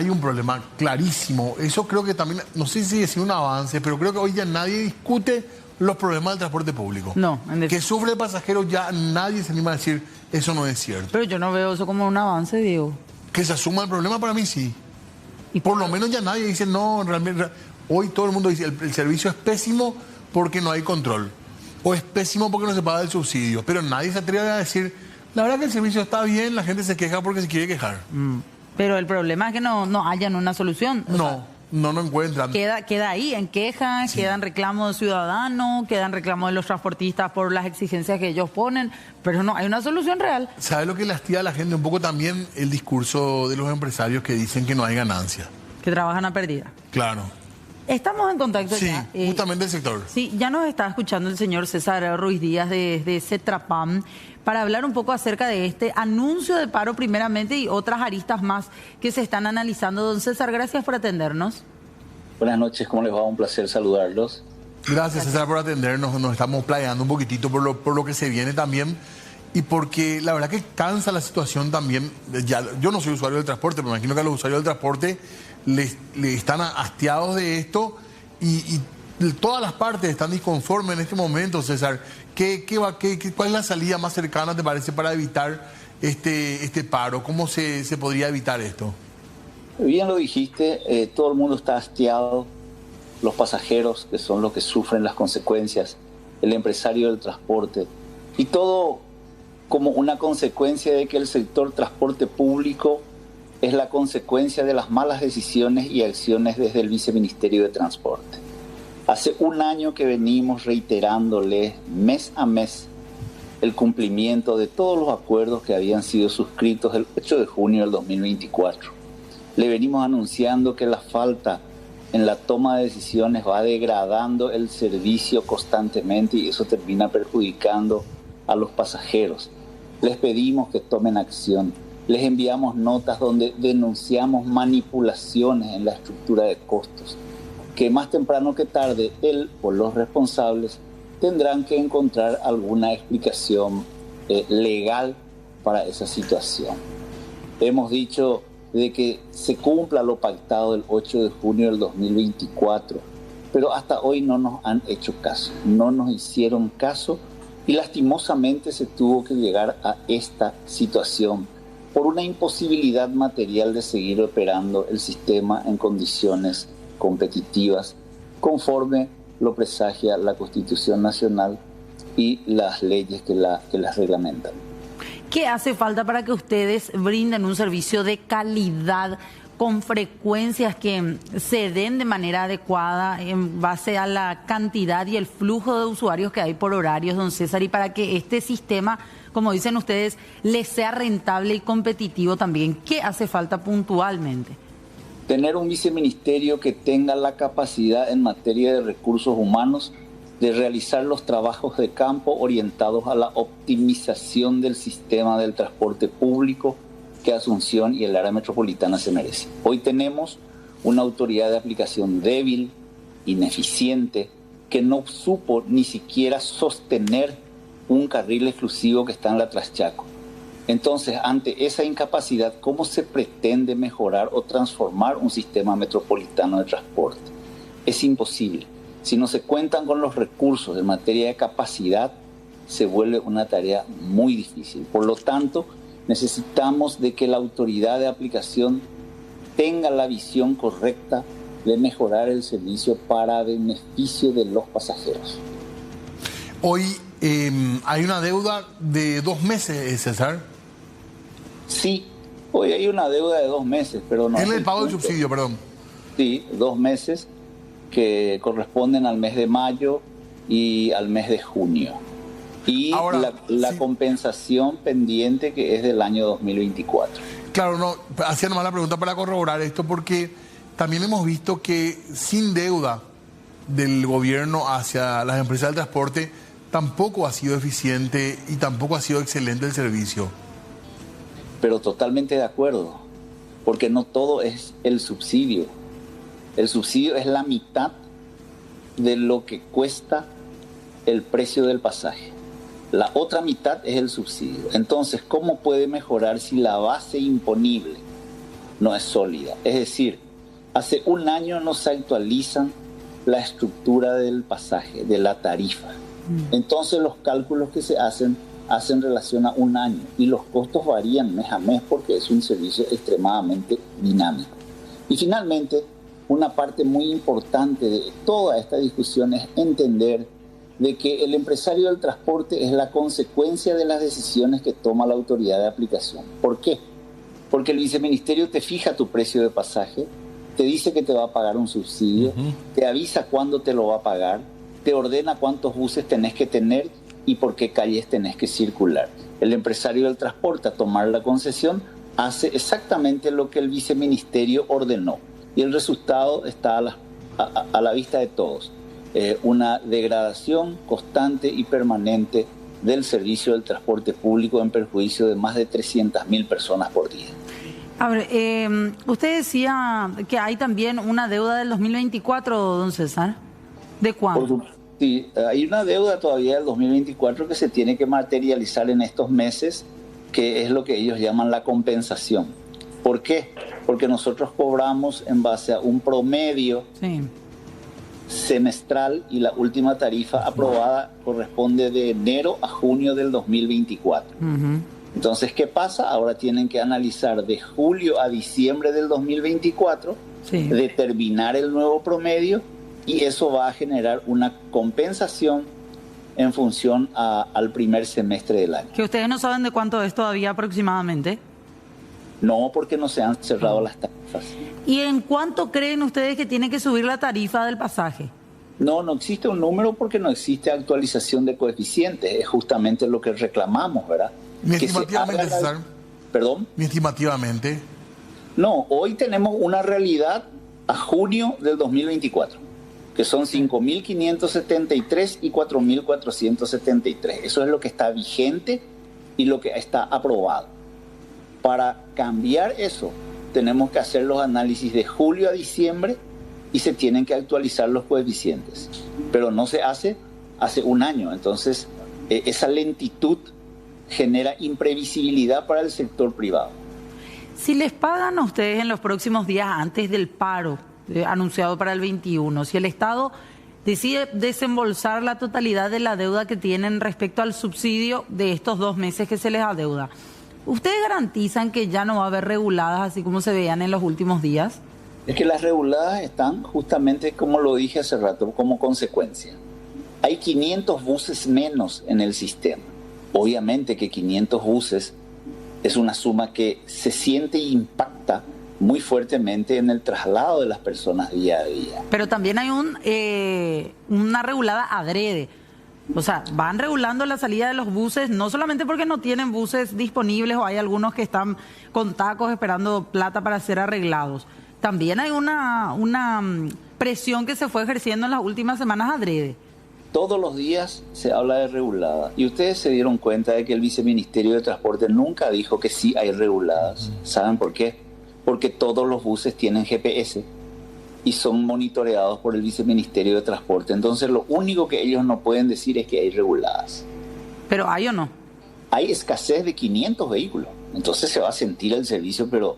hay un problema clarísimo. Eso creo que también, no sé si es un avance, pero creo que hoy ya nadie discute los problemas del transporte público. No, que sufre el pasajero, ya nadie se anima a decir eso no es cierto. Pero yo no veo eso como un avance, Diego. Que se asuma el problema, para mí sí. Y por lo menos ya nadie dice, no, realmente, hoy todo el mundo dice, el servicio es pésimo porque no hay control. O es pésimo porque no se paga el subsidio. Pero nadie se atreve a decir, la verdad que el servicio está bien, la gente se queja porque se quiere quejar. Pero el problema es que no hayan una solución. No encuentran. Queda ahí en quejas, sí. Quedan reclamos de ciudadanos, quedan reclamos de los transportistas por las exigencias que ellos ponen, pero no hay una solución real. ¿Sabe lo que lastiga a la gente? Un poco también el discurso de los empresarios que dicen que no hay ganancia. Que trabajan a pérdida. Claro. Estamos en contacto sí, ya. Justamente el sector. Sí, ya nos está escuchando el señor César Ruiz Díaz de Cetrapam para hablar un poco acerca de este anuncio de paro primeramente y otras aristas más que se están analizando. Don César, gracias por atendernos. Buenas noches, ¿cómo les va? Un placer saludarlos. Gracias, César, por atendernos. Nos estamos playando un poquitito por lo que se viene también y porque la verdad que cansa la situación también. Yo no soy usuario del transporte, pero me imagino que a los usuarios del transporte le están hastiados de esto y todas las partes están disconformes en este momento, César. ¿Cuál es la salida más cercana, te parece, para evitar este paro? ¿Cómo se podría evitar esto? Bien lo dijiste, todo el mundo está hastiado, los pasajeros, que son los que sufren las consecuencias, el empresario del transporte, y todo como una consecuencia de que el sector transporte público es la consecuencia de las malas decisiones y acciones desde el Viceministerio de Transporte. Hace un año que venimos reiterándole mes a mes el cumplimiento de todos los acuerdos que habían sido suscritos el 8 de junio del 2024. Le venimos anunciando que la falta en la toma de decisiones va degradando el servicio constantemente y eso termina perjudicando a los pasajeros. Les pedimos que tomen acción. Les enviamos notas donde denunciamos manipulaciones en la estructura de costos, que más temprano que tarde él o los responsables tendrán que encontrar alguna explicación legal para esa situación. Hemos dicho de que se cumpla lo pactado el 8 de junio del 2024, pero hasta hoy no nos han hecho caso, no nos hicieron caso y lastimosamente se tuvo que llegar a esta situación por una imposibilidad material de seguir operando el sistema en condiciones competitivas, conforme lo presagia la Constitución Nacional y las leyes que las reglamentan. ¿Qué hace falta para que ustedes brinden un servicio de calidad con frecuencias que se den de manera adecuada en base a la cantidad y el flujo de usuarios que hay por horarios, don César, y para que este sistema, como dicen ustedes, les sea rentable y competitivo también? ¿Qué hace falta puntualmente? Tener un viceministerio que tenga la capacidad en materia de recursos humanos de realizar los trabajos de campo orientados a la optimización del sistema del transporte público que Asunción y el área metropolitana se merecen. Hoy tenemos una autoridad de aplicación débil, ineficiente, que no supo ni siquiera sostener un carril exclusivo que está en la Traschaco. Entonces, ante esa incapacidad, ¿cómo se pretende mejorar o transformar un sistema metropolitano de transporte? Es imposible. Si no se cuentan con los recursos en materia de capacidad, se vuelve una tarea muy difícil. Por lo tanto, necesitamos de que la autoridad de aplicación tenga la visión correcta de mejorar el servicio para beneficio de los pasajeros. Hoy hay una deuda de 2 meses, César. Sí, hoy hay una deuda de 2 meses, pero no. En el pago del subsidio, perdón. Sí, 2 meses que corresponden al mes de mayo y al mes de junio. Y ahora, la sí, compensación pendiente que es del año 2024. Claro, no, hacía nomás la pregunta para corroborar esto porque también hemos visto que sin deuda del gobierno hacia las empresas del transporte tampoco ha sido eficiente y tampoco ha sido excelente el servicio. Pero totalmente de acuerdo, porque no todo es el subsidio. El subsidio es la mitad de lo que cuesta el precio del pasaje. La otra mitad es el subsidio. Entonces, ¿cómo puede mejorar si la base imponible no es sólida. Es decir, hace un año no se actualizan la estructura del pasaje, de la tarifa. Entonces los cálculos que se hacen relación a un año y los costos varían mes a mes porque es un servicio extremadamente dinámico. Y finalmente, una parte muy importante de toda esta discusión es entender de que el empresario del transporte es la consecuencia de las decisiones que toma la autoridad de aplicación. ¿Por qué? Porque el viceministerio te fija tu precio de pasaje, te dice que te va a pagar un subsidio, te avisa cuándo te lo va a pagar, te ordena cuántos buses tenés que tener y por qué calles tenés que circular. El empresario del transporte, a tomar la concesión, hace exactamente lo que el viceministerio ordenó. Y el resultado está a la vista de todos. Una degradación constante y permanente del servicio del transporte público en perjuicio de más de 300.000 personas por día. A ver, usted decía que hay también una deuda del 2024, don César. ¿De cuánto? Sí, hay una deuda todavía del 2024 que se tiene que materializar en estos meses, que es lo que ellos llaman la compensación. ¿Por qué? Porque nosotros cobramos en base a un promedio semestral y la última tarifa aprobada corresponde de enero a junio del 2024. Entonces, ¿qué pasa? Ahora tienen que analizar de julio a diciembre del 2024, determinar el nuevo promedio, y eso va a generar una compensación en función al primer semestre del año. ¿Que ustedes no saben de cuánto es todavía aproximadamente? No, porque no se han cerrado las tarifas. ¿Y en cuánto creen ustedes que tiene que subir la tarifa del pasaje? No existe un número porque no existe actualización de coeficientes. Es justamente lo que reclamamos, ¿verdad? Ni estimativamente, César. ¿Perdón? Ni estimativamente. No, hoy tenemos una realidad a junio del 2024, que son 5.573 y 4.473. Eso es lo que está vigente y lo que está aprobado. Para cambiar eso, tenemos que hacer los análisis de julio a diciembre y se tienen que actualizar los coeficientes. Pero no se hace un año. Entonces, esa lentitud genera imprevisibilidad para el sector privado. Si les pagan a ustedes en los próximos días antes del paro anunciado para el 21, si el Estado decide desembolsar la totalidad de la deuda que tienen respecto al subsidio de estos 2 meses que se les adeuda, ¿ustedes garantizan que ya no va a haber reguladas así como se veían en los últimos días? Es que las reguladas están justamente, como lo dije hace rato, como consecuencia. Hay 500 buses menos en el sistema. Obviamente que 500 buses es una suma que se siente e impacta muy fuertemente en el traslado de las personas día a día. Pero también hay una regulada adrede. O sea, van regulando la salida de los buses, no solamente porque no tienen buses disponibles o hay algunos que están con tacos esperando plata para ser arreglados. También hay una presión que se fue ejerciendo en las últimas semanas adrede. Todos los días se habla de regulada. Y ustedes se dieron cuenta de que el viceministerio de Transporte nunca dijo que sí hay reguladas. ¿Saben por qué? Porque todos los buses tienen GPS y son monitoreados por el viceministerio de Transporte. Entonces lo único que ellos no pueden decir es que hay reguladas. ¿Pero hay o no? Hay escasez de 500 vehículos. Entonces se va a sentir el servicio, pero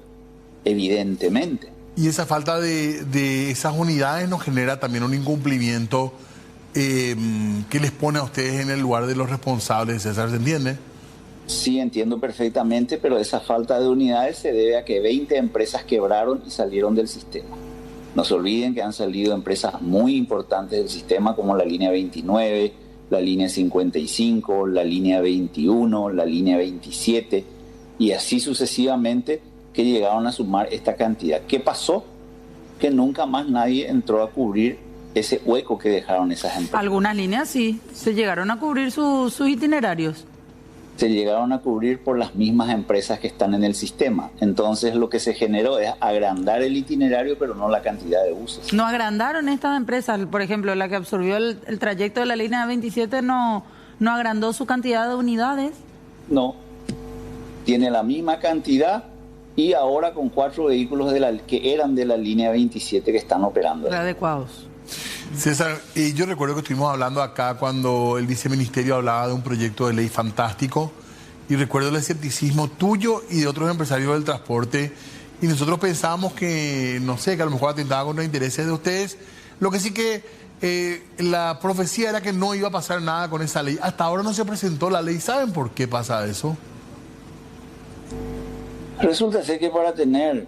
evidentemente. Y esa falta de esas unidades nos genera también un incumplimiento que les pone a ustedes en el lugar de los responsables, César, ¿se entiende? Sí, entiendo perfectamente, pero esa falta de unidades se debe a que 20 empresas quebraron y salieron del sistema. No se olviden que han salido empresas muy importantes del sistema como la línea 29, la línea 55, la línea 21, la línea 27 y así sucesivamente, que llegaron a sumar esta cantidad. ¿Qué pasó? Que nunca más nadie entró a cubrir ese hueco que dejaron esas empresas. Algunas líneas sí, se llegaron a cubrir sus itinerarios. Se llegaron a cubrir por las mismas empresas que están en el sistema. Entonces lo que se generó es agrandar el itinerario, pero no la cantidad de buses. ¿No agrandaron estas empresas? Por ejemplo, la que absorbió el trayecto de la línea 27 no agrandó su cantidad de unidades. No, tiene la misma cantidad y ahora con 4 vehículos que eran de la línea 27 que están operando. Adecuados. César, yo recuerdo que estuvimos hablando acá cuando el viceministerio hablaba de un proyecto de ley fantástico y recuerdo el escepticismo tuyo y de otros empresarios del transporte y nosotros pensábamos que, no sé, que a lo mejor atentaba contra los intereses de ustedes. Lo que sí que la profecía era que no iba a pasar nada con esa ley. Hasta ahora no se presentó la ley. ¿Saben por qué pasa eso? Resulta ser que para tener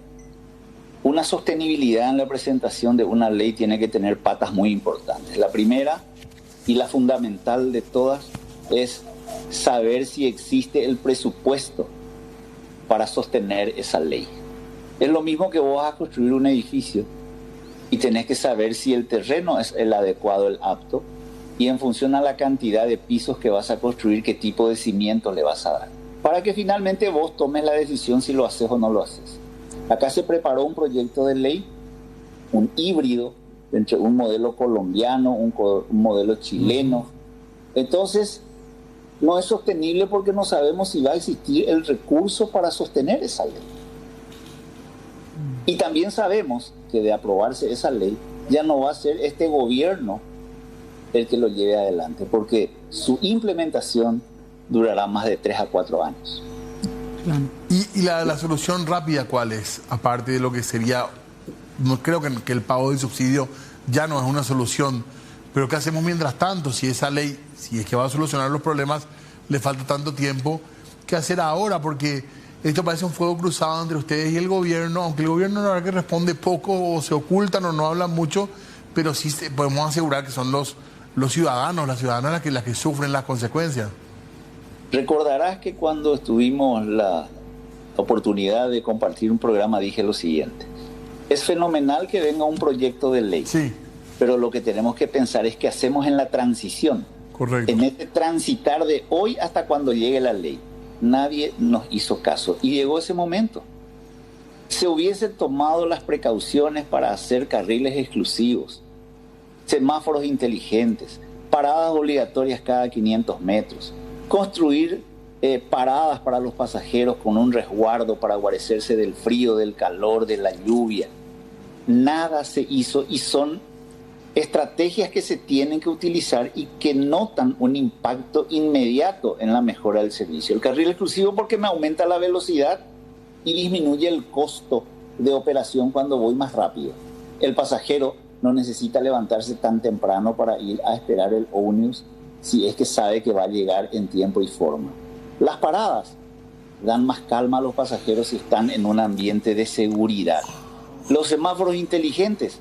una sostenibilidad en la presentación de una ley tiene que tener patas muy importantes. La primera y la fundamental de todas es saber si existe el presupuesto para sostener esa ley. Es lo mismo que vos vas a construir un edificio y tenés que saber si el terreno es el adecuado, el apto, y en función a la cantidad de pisos que vas a construir, qué tipo de cimientos le vas a dar, para que finalmente vos tomes la decisión si lo haces o no lo haces. Acá se preparó un proyecto de ley, un híbrido entre un modelo colombiano, un modelo chileno. Entonces, no es sostenible porque no sabemos si va a existir el recurso para sostener esa ley. Y también sabemos que de aprobarse esa ley, ya no va a ser este gobierno el que lo lleve adelante, porque su implementación durará más de 3 a 4 años. ¿Y la solución rápida cuál es? Aparte de lo que sería, no creo que el pago del subsidio ya no es una solución, pero ¿qué hacemos mientras tanto? Si esa ley, si es que va a solucionar los problemas, le falta tanto tiempo, ¿qué hacer ahora? Porque esto parece un fuego cruzado entre ustedes y el gobierno, aunque el gobierno la verdad que responde poco o se ocultan o no hablan mucho, pero sí podemos asegurar que son los ciudadanos, las ciudadanas las que sufren las consecuencias. Recordarás que cuando tuvimos la oportunidad de compartir un programa dije lo siguiente: es fenomenal que venga un proyecto de ley, sí, pero lo que tenemos que pensar es qué hacemos en la transición. Correcto. En este transitar de hoy hasta cuando llegue la ley. Nadie nos hizo caso y llegó ese momento. Se hubiesen tomado las precauciones para hacer carriles exclusivos, semáforos inteligentes, paradas obligatorias cada 500 metros, construir paradas para los pasajeros con un resguardo para guarecerse del frío, del calor, de la lluvia. Nada se hizo y son estrategias que se tienen que utilizar y que notan un impacto inmediato en la mejora del servicio. El carril exclusivo porque me aumenta la velocidad y disminuye el costo de operación cuando voy más rápido. El pasajero no necesita levantarse tan temprano para ir a esperar el ómnibus si es que sabe que va a llegar en tiempo y forma. Las paradas dan más calma a los pasajeros si están en un ambiente de seguridad. Los semáforos inteligentes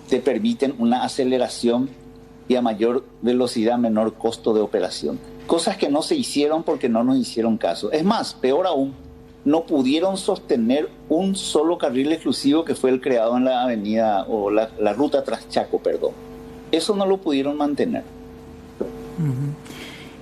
te permiten una aceleración y a mayor velocidad, menor costo de operación. Cosas que no se hicieron porque no nos hicieron caso. Es más, peor aún, no pudieron sostener un solo carril exclusivo que fue el creado en la avenida o la ruta Traschaco, perdón. Eso no lo pudieron mantener.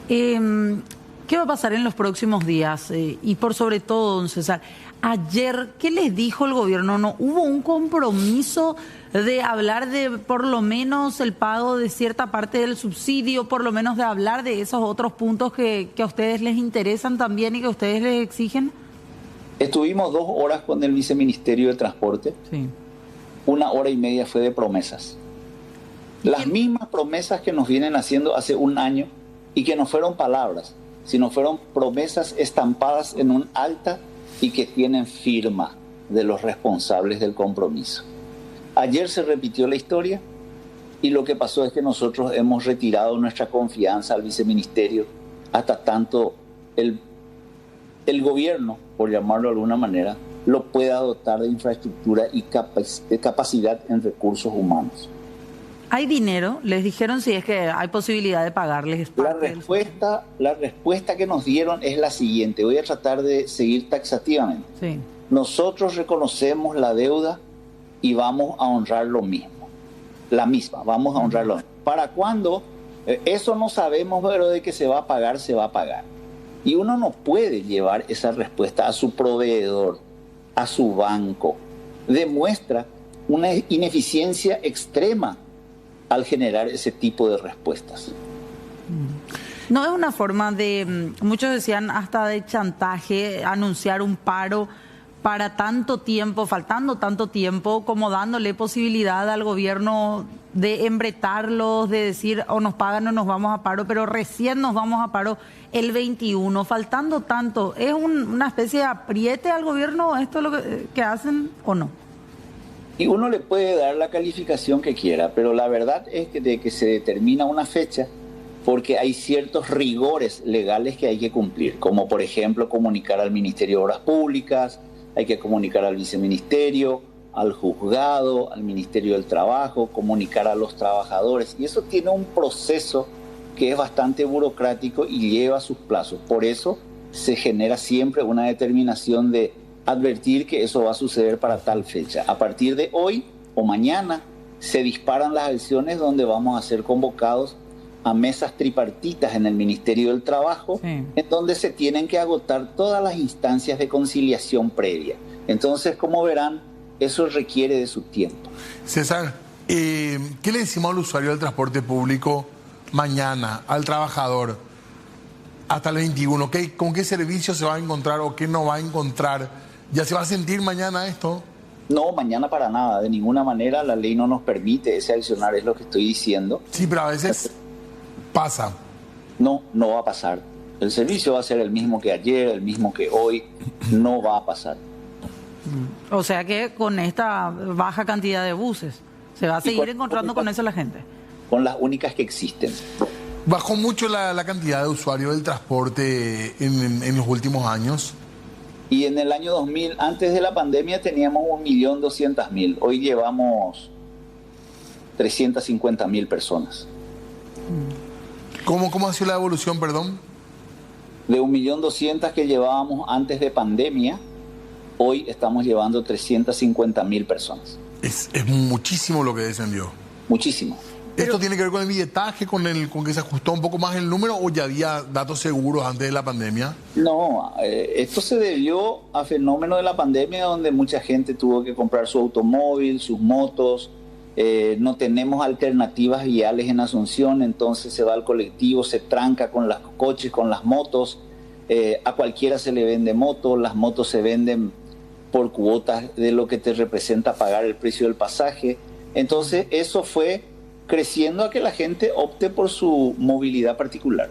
¿Qué va a pasar en los próximos días? Y por sobre todo, don César, ayer, ¿qué les dijo el gobierno? ¿No hubo un compromiso de hablar de por lo menos el pago de cierta parte del subsidio, por lo menos de hablar de esos otros puntos que a ustedes les interesan también y que a ustedes les exigen? Estuvimos 2 horas con el viceministerio de Transporte. Sí. 1 hora y media fue de promesas. Las mismas promesas que nos vienen haciendo hace 1 año y que no fueron palabras, sino fueron promesas estampadas en un acta y que tienen firma de los responsables del compromiso. Ayer se repitió la historia y lo que pasó es que nosotros hemos retirado nuestra confianza al viceministerio hasta tanto el gobierno, por llamarlo de alguna manera, lo pueda dotar de infraestructura y de capacidad en recursos humanos. ¿Hay dinero? ¿Les dijeron si es que hay posibilidad de pagarles? La respuesta que nos dieron es la siguiente. Voy a tratar de seguir taxativamente. Sí. Nosotros reconocemos la deuda y vamos a honrar lo mismo. La misma, vamos a honrar lo mismo. ¿Para cuándo? Eso no sabemos, pero de que se va a pagar, se va a pagar. Y uno no puede llevar esa respuesta a su proveedor, a su banco. Demuestra una ineficiencia extrema al generar ese tipo de respuestas. No es una forma de, muchos decían hasta de chantaje, anunciar un paro para tanto tiempo, faltando tanto tiempo, como dándole posibilidad al gobierno de embretarlos, de decir o nos pagan o nos vamos a paro, pero recién nos vamos a paro el 21, faltando tanto? ¿Es una especie de apriete al gobierno esto lo que hacen o no? Y uno le puede dar la calificación que quiera, pero la verdad es que de que se determina una fecha porque hay ciertos rigores legales que hay que cumplir, como por ejemplo comunicar al Ministerio de Obras Públicas, hay que comunicar al viceministerio, al juzgado, al Ministerio del Trabajo, comunicar a los trabajadores, y eso tiene un proceso que es bastante burocrático y lleva sus plazos. Por eso se genera siempre una determinación de advertir que eso va a suceder para tal fecha. A partir de hoy o mañana se disparan las acciones donde vamos a ser convocados a mesas tripartitas en el Ministerio del Trabajo, en donde se tienen que agotar todas las instancias de conciliación previa. Entonces, como verán, eso requiere de su tiempo. César, ¿qué le decimos al usuario del transporte público mañana, al trabajador, hasta el 21? ¿Con qué servicio se va a encontrar o qué no va a encontrar? ¿Ya se va a sentir mañana esto? No, mañana para nada, de ninguna manera. La ley no nos permite ese accionar, es lo que estoy diciendo. Sí, pero a veces pasa. No, no va a pasar. El servicio va a ser el mismo que ayer, el mismo que hoy. No va a pasar. O sea que con esta baja cantidad de buses se va a seguir encontrando con eso la gente. Con las únicas que existen. ¿Bajó mucho la cantidad de usuarios del transporte en los últimos años? Y en el año 2000, antes de la pandemia, teníamos 1.200.000. Hoy llevamos 350.000 personas. ¿Cómo ha sido la evolución, perdón? De 1.200.000 que llevábamos antes de pandemia, hoy estamos llevando 350.000 personas. Es muchísimo lo que descendió. Muchísimo. ¿Esto tiene que ver con el billetaje, con que se ajustó un poco más el número, o ya había datos seguros antes de la pandemia? No, esto se debió a fenómeno de la pandemia, donde mucha gente tuvo que comprar su automóvil, sus motos. No tenemos alternativas viales en Asunción, entonces se va al colectivo, se tranca con los coches, con las motos. A cualquiera se le vende moto, las motos se venden por cuotas de lo que te representa pagar el precio del pasaje. Entonces eso fue creciendo a que la gente opte por su movilidad particular.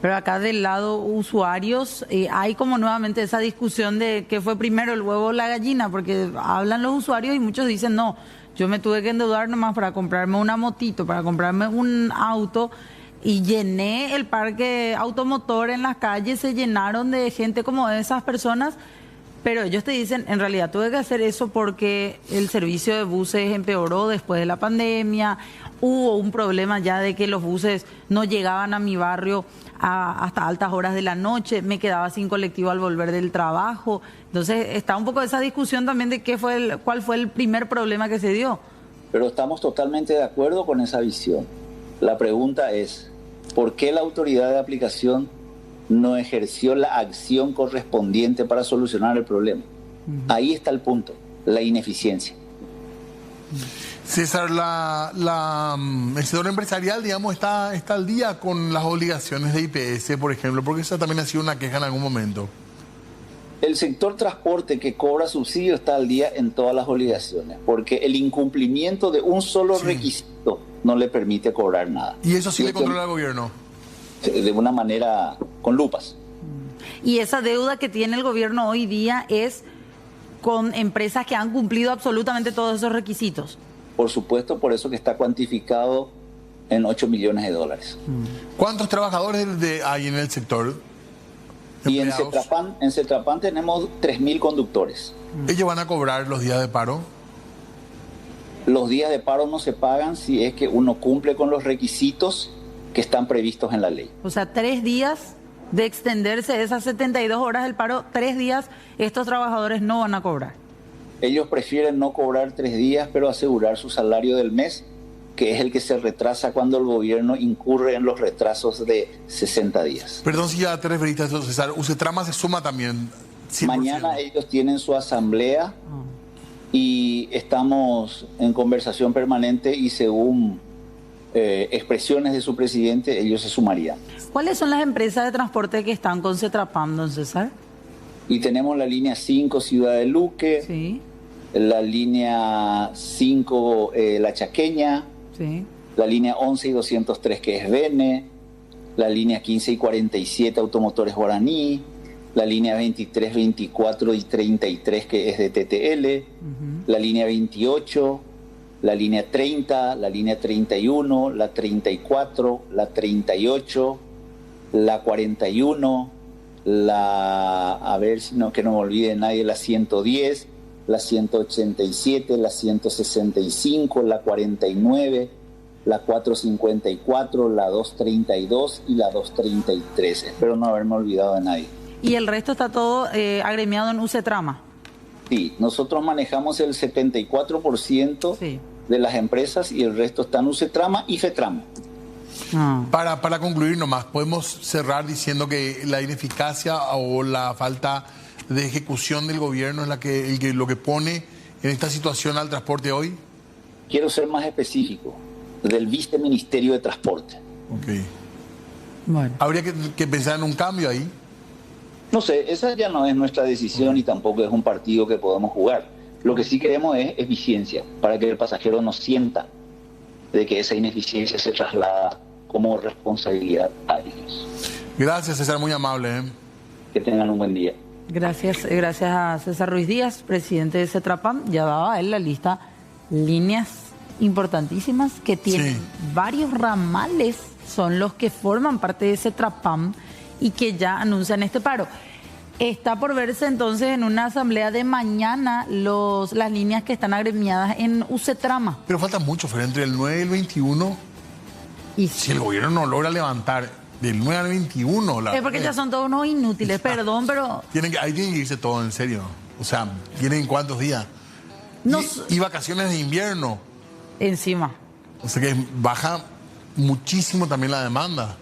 Pero acá del lado usuarios hay como nuevamente esa discusión de qué fue primero, el huevo o la gallina, porque hablan los usuarios y muchos dicen no, yo me tuve que endeudar nomás para comprarme una motito, para comprarme un auto, y llené el parque automotor en las calles, se llenaron de gente como de esas personas. Pero ellos te dicen, en realidad tuve que hacer eso porque el servicio de buses empeoró después de la pandemia, hubo un problema ya de que los buses no llegaban a mi barrio hasta altas horas de la noche, me quedaba sin colectivo al volver del trabajo. Entonces está un poco esa discusión también de cuál fue el primer problema que se dio. Pero estamos totalmente de acuerdo con esa visión. La pregunta es, ¿por qué la autoridad de aplicación no ejerció la acción correspondiente para solucionar el problema? Ahí está el punto, la ineficiencia. César, el sector empresarial, digamos, está al día con las obligaciones de IPS, por ejemplo, porque esa también ha sido una queja en algún momento. El sector transporte que cobra subsidio está al día en todas las obligaciones, porque el incumplimiento de un solo requisito no le permite cobrar nada. ¿Y eso sí le controla el gobierno? De una manera con lupas. Y esa deuda que tiene el gobierno hoy día es con empresas que han cumplido absolutamente todos esos requisitos. Por supuesto, por eso que está cuantificado en $8 millones. ¿Cuántos trabajadores hay en el sector? Y en Cetrapán tenemos 3.000 conductores. ¿Ellos van a cobrar los días de paro? Los días de paro no se pagan si es que uno cumple con los requisitos que están previstos en la ley. O sea, 3 días de extenderse esas 72 horas del paro, 3 días estos trabajadores no van a cobrar. Ellos prefieren no cobrar 3 días, pero asegurar su salario del mes, que es el que se retrasa cuando el gobierno incurre en los retrasos de 60 días. Perdón si ya te referiste a eso, César. Usetrama se suma también. 100%. Mañana ellos tienen su asamblea y estamos en conversación permanente y según expresiones de su presidente, ellos se sumarían. ¿Cuáles son las empresas de transporte que están con Cetrapán, don César? Y tenemos la línea 5 Ciudad de Luque, Sí, la línea 5 La Chaqueña, sí. la línea 11 y 203 que es Vene, la línea 15 y 47 Automotores Guaraní, la línea 23, 24 y 33 que es de TTL, la línea 28, la línea 30, la línea 31, la 34, la 38, la 41, a ver si no, que no me olvide nadie, la 110, la 187, la 165, la 49, la 454, la 232 y la 233. Espero no haberme olvidado de nadie. Y el resto está todo agremiado en UCETRAMA. Sí, nosotros manejamos el 74% Sí. de las empresas y el resto está en UCETRAMA y FETRAMA. Ah. Para concluir nomás, podemos cerrar diciendo que la ineficacia o la falta de ejecución del gobierno es lo que pone en esta situación al transporte hoy. Quiero ser más específico, del Viceministerio de Transporte. Ok. Bueno. Habría que pensar en un cambio ahí. No sé, esa ya no es nuestra decisión y tampoco es un partido que podemos jugar. Lo que sí queremos es eficiencia, para que el pasajero no sienta de que esa ineficiencia se traslada como responsabilidad a ellos. Gracias, César, muy amable. Que tengan un buen día. Gracias a César Ruiz Díaz, presidente de CETRAPAM. Ya daba él la lista, líneas importantísimas que tienen varios ramales, son los que forman parte de CETRAPAM y que ya anuncian este paro. Está por verse entonces en una asamblea de mañana las líneas que están agremiadas en UCETRAMA. Pero falta mucho, Fer, entre el 9 y el 21. Y Si el gobierno no logra levantar del 9 al 21... es porque ya son todos unos inútiles, perdón, pero... Ahí tiene que irse todo, en serio. O sea, ¿tienen cuántos días? Y vacaciones de invierno. Encima. O sea que baja muchísimo también la demanda.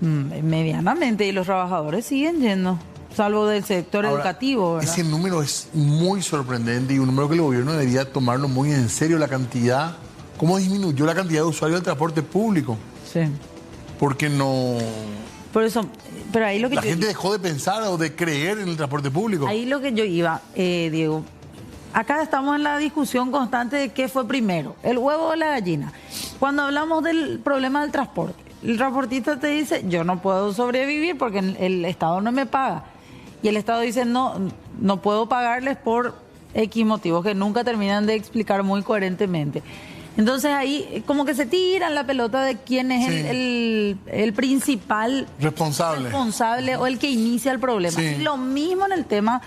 Medianamente, y los trabajadores siguen yendo, salvo del sector Ahora, educativo, ¿verdad? ese número es muy sorprendente y un número que el gobierno debería tomarlo muy en serio, la cantidad, cómo disminuyó la cantidad de usuarios del transporte público. Sí. Porque no... Por eso, pero ahí lo que La gente dejó de pensar o de creer en el transporte público. Ahí lo que yo iba, Diego. Acá estamos en la discusión constante de qué fue primero, el huevo o la gallina. Cuando hablamos del problema del transporte, el transportista te dice, yo no puedo sobrevivir porque el Estado no me paga. Y el Estado dice, no puedo pagarles por X motivos que nunca terminan de explicar muy coherentemente. Entonces ahí como que se tiran la pelota de quién es el principal responsable o el que inicia el problema. Sí. Y lo mismo en el tema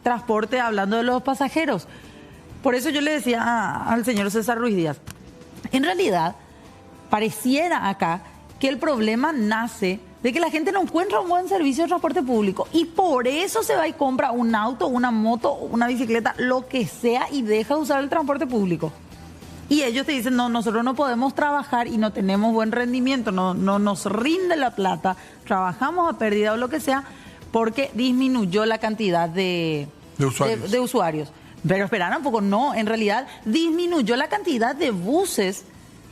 transporte, hablando de los pasajeros. Por eso yo le decía al señor César Ruiz Díaz, en realidad pareciera acá que el problema nace de que la gente no encuentra un buen servicio de transporte público y por eso se va y compra un auto, una moto, una bicicleta, lo que sea, y deja de usar el transporte público. Y ellos te dicen, no, nosotros no podemos trabajar y no tenemos buen rendimiento, no nos rinde la plata, trabajamos a pérdida o lo que sea, porque disminuyó la cantidad de usuarios. Pero espera un poco, no, en realidad disminuyó la cantidad de buses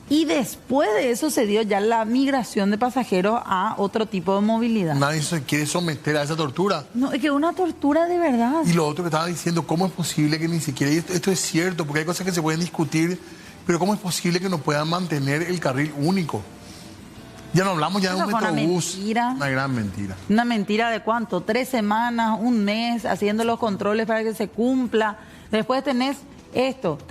y después de eso se dio ya la migración de pasajeros a otro tipo de movilidad. Nadie se quiere someter a esa tortura. No, es que es una tortura de verdad. Y lo otro que estaba diciendo, ¿cómo es posible que ni siquiera... Esto es cierto, porque hay cosas que se pueden discutir, pero ¿cómo es posible que no puedan mantener el carril único? Ya no hablamos ya de un metrobús. Una gran mentira. Una mentira de ¿cuánto? 3 semanas, un mes, haciendo los controles para que se cumpla. Después tenés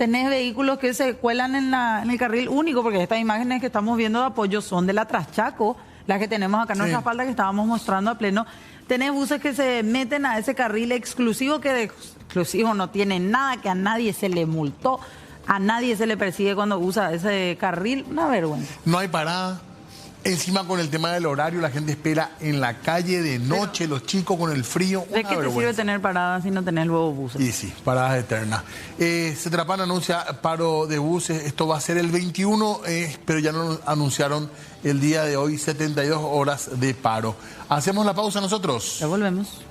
vehículos que se cuelan en el carril único, porque estas imágenes que estamos viendo de apoyo son de la Traschaco, las que tenemos acá en nuestra espalda, que estábamos mostrando a pleno. Tenés buses que se meten a ese carril exclusivo, que de exclusivo no tiene nada, que a nadie se le multó, a nadie se le persigue cuando usa ese carril. Una vergüenza. No hay parada. Encima con el tema del horario, la gente espera en la calle de noche, los chicos con el frío. ¿De qué te sirve tener paradas si no tenés luego buses? Y sí, paradas eternas. CETRAPAM anuncia paro de buses, esto va a ser el 21, pero ya nos anunciaron el día de hoy 72 horas de paro. Hacemos la pausa nosotros. Ya volvemos.